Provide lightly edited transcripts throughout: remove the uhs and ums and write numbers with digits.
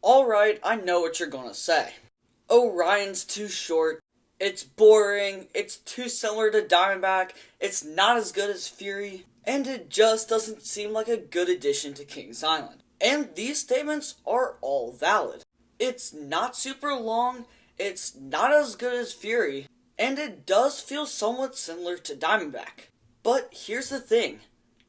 Alright, I know what you're gonna say. Orion's too short, it's boring, it's too similar to Diamondback, it's not as good as Fury, and it just doesn't seem like a good addition to Kings Island. And these statements are all valid. It's not super long, it's not as good as Fury, and it does feel somewhat similar to Diamondback. But here's the thing,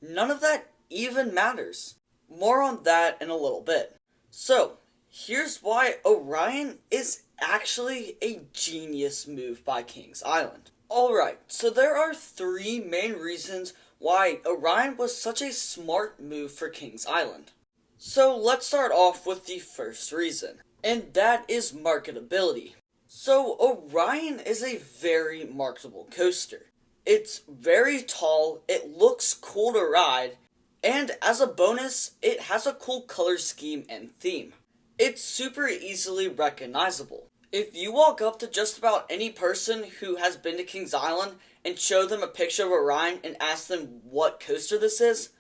none of that even matters. More on that in a little bit. So, here's why Orion is actually a genius move by Kings Island. Alright, so there are three main reasons why Orion was such a smart move for Kings Island. So let's start off with the first reason, and that is marketability. So Orion is a very marketable coaster. It's very tall, it looks cool to ride, and as a bonus, it has a cool color scheme and theme. It's super easily recognizable. If you walk up to just about any person who has been to Kings Island and show them a picture of Orion and ask them what coaster this is,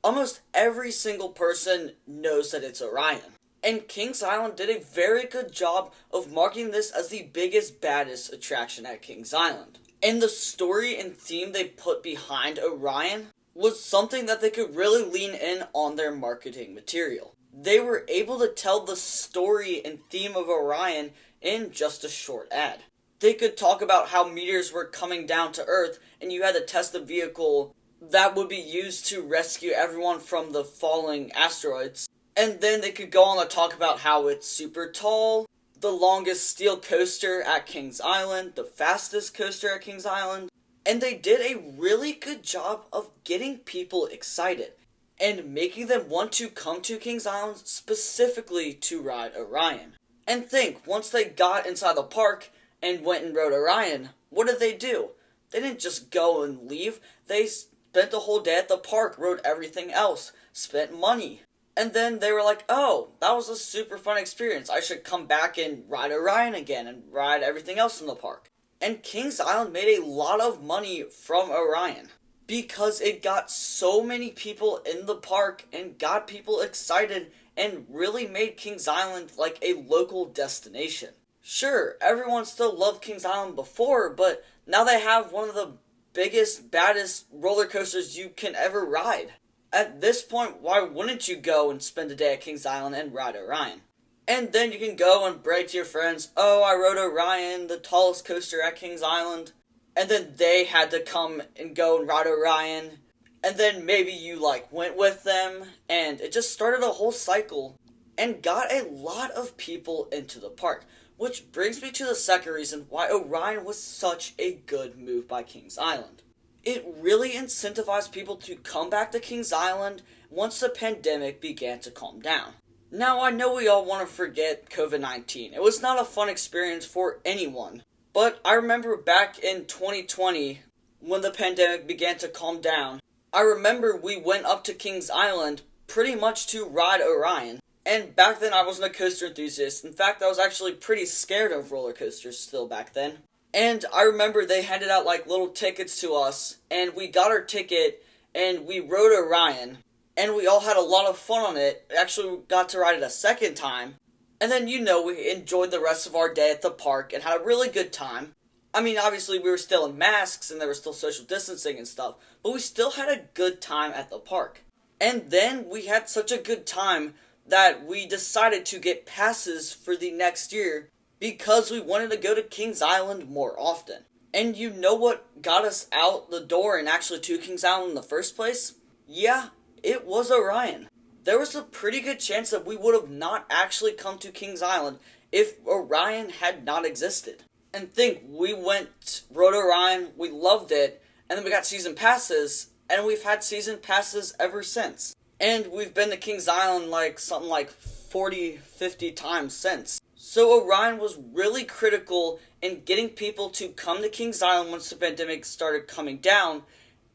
almost every single person knows that it's Orion. And Kings Island did a very good job of marketing this as the biggest, baddest attraction at Kings Island. And the story and theme they put behind Orion was something that they could really lean in on their marketing material. They were able to tell the story and theme of Orion in just a short ad. They could talk about how meteors were coming down to Earth and you had to test a vehicle that would be used to rescue everyone from the falling asteroids. And then they could go on to talk about how it's super tall, the longest steel coaster at Kings Island, the fastest coaster at Kings Island. And they did a really good job of getting people excited and making them want to come to Kings Island specifically to ride Orion. And think, once they got inside the park and went and rode Orion, what did they do? They didn't just go and leave. They spent the whole day at the park, rode everything else, spent money. And then they were like, oh, that was a super fun experience. I should come back and ride Orion again and ride everything else in the park. And Kings Island made a lot of money from Orion because it got so many people in the park and got people excited and really made Kings Island like a local destination. Sure, everyone still loved Kings Island before, but now they have one of the biggest, baddest roller coasters you can ever ride. At this point, why wouldn't you go and spend a day at Kings Island and ride Orion? And then you can go and brag to your friends, oh, I rode Orion, the tallest coaster at Kings Island. And then they had to come and go and ride Orion. And then maybe you went with them. And it just started a whole cycle and got a lot of people into the park. Which brings me to the second reason why Orion was such a good move by Kings Island. It really incentivized people to come back to Kings Island once the pandemic began to calm down. Now, I know we all want to forget COVID-19. It was not a fun experience for anyone. But I remember back in 2020, when the pandemic began to calm down, I remember we went up to Kings Island pretty much to ride Orion. And back then I wasn't a coaster enthusiast. In fact, I was actually pretty scared of roller coasters still back then. And I remember they handed out little tickets to us, and we got our ticket, and we rode Orion, and we all had a lot of fun on it. Actually, we got to ride it a second time. And then, we enjoyed the rest of our day at the park and had a really good time. I mean, obviously, we were still in masks and there was still social distancing and stuff, but we still had a good time at the park. And then we had such a good time that we decided to get passes for the next year because we wanted to go to Kings Island more often. And you know what got us out the door and actually to Kings Island in the first place? Yeah, it was Orion. There was a pretty good chance that we would have not actually come to Kings Island if Orion had not existed. And think, we rode Orion, we loved it, and then we got season passes, and we've had season passes ever since. And we've been to Kings Island something like 40, 50 times since. So Orion was really critical in getting people to come to Kings Island once the pandemic started coming down,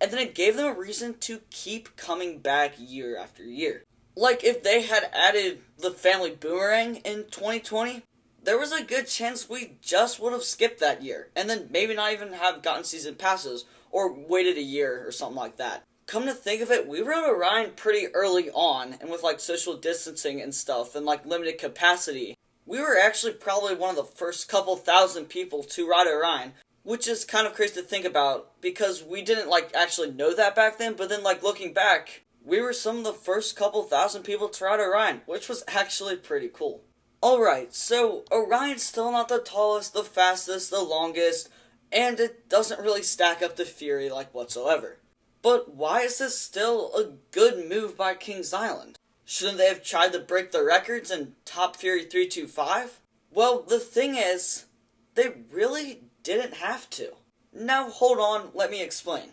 and then it gave them a reason to keep coming back year after year. If they had added the family boomerang in 2020, there was a good chance we just would have skipped that year, and then maybe not even have gotten season passes, or waited a year or something like that. come to think of it, we rode Orion pretty early on, and with like social distancing and stuff, and like limited capacity, we were actually probably one of the first couple thousand people to ride Orion, which is kind of crazy to think about, because we didn't like actually know that back then, but then like looking back, we were some of the first couple thousand people to ride Orion, which was actually pretty cool. Alright, so Orion's still not the tallest, the fastest, the longest, and it doesn't really stack up to Fury like whatsoever. But why is this still a good move by Kings Island? Shouldn't they have tried to break the records and top Fury 325? Well, the thing is, they really didn't have to. Now hold on, let me explain.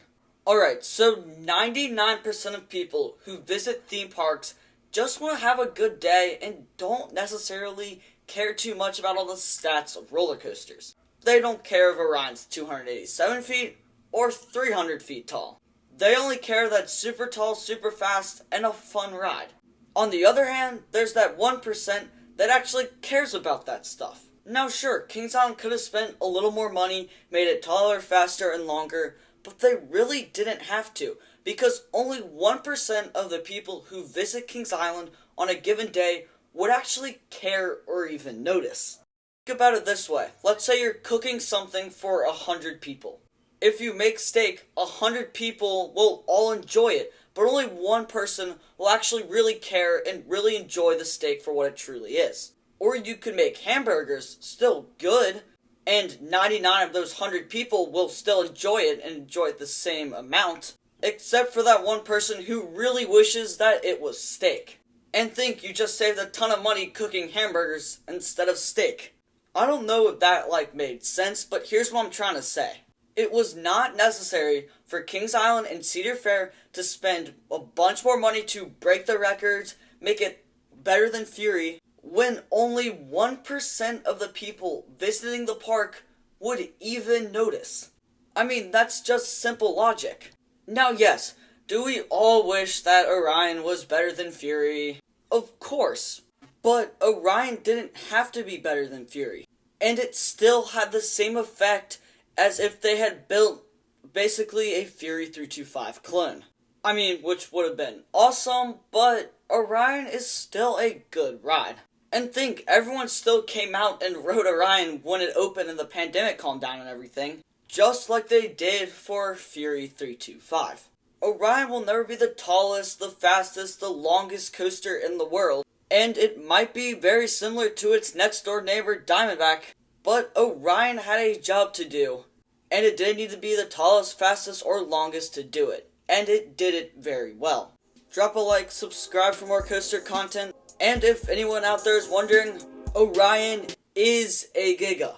Alright, so 99% of people who visit theme parks just want to have a good day and don't necessarily care too much about all the stats of roller coasters. They don't care if Orion's 287 feet or 300 feet tall. They only care that it's super tall, super fast, and a fun ride. On the other hand, there's that 1% that actually cares about that stuff. Now sure, Kings Island could have spent a little more money, made it taller, faster, and longer, but they really didn't have to, because only 1% of the people who visit Kings Island on a given day would actually care or even notice. Think about it this way. Let's say you're cooking something for 100 people. If you make steak, 100 people will all enjoy it, but only one person will actually really care and really enjoy the steak for what it truly is. Or you could make hamburgers, still good, and 99 of those 100 people will still enjoy it and enjoy it the same amount, except for that one person who really wishes that it was steak. And think you just saved a ton of money cooking hamburgers instead of steak. I don't know if that made sense, but here's what I'm trying to say. It was not necessary for Kings Island and Cedar Fair to spend a bunch more money to break the records, make it better than Fury, when only 1% of the people visiting the park would even notice. I mean, that's just simple logic. Now yes, do we all wish that Orion was better than Fury? Of course. But Orion didn't have to be better than Fury. And it still had the same effect as if they had built basically a Fury 325 clone. I mean, which would have been awesome, but Orion is still a good ride. And think, everyone still came out and rode Orion when it opened and the pandemic calmed down and everything, just like they did for Fury 325. Orion will never be the tallest, the fastest, the longest coaster in the world, and it might be very similar to its next door neighbor Diamondback, but Orion had a job to do, and it didn't need to be the tallest, fastest, or longest to do it, and it did it very well. Drop a like, subscribe for more coaster content, and if anyone out there is wondering, Orion is a Giga.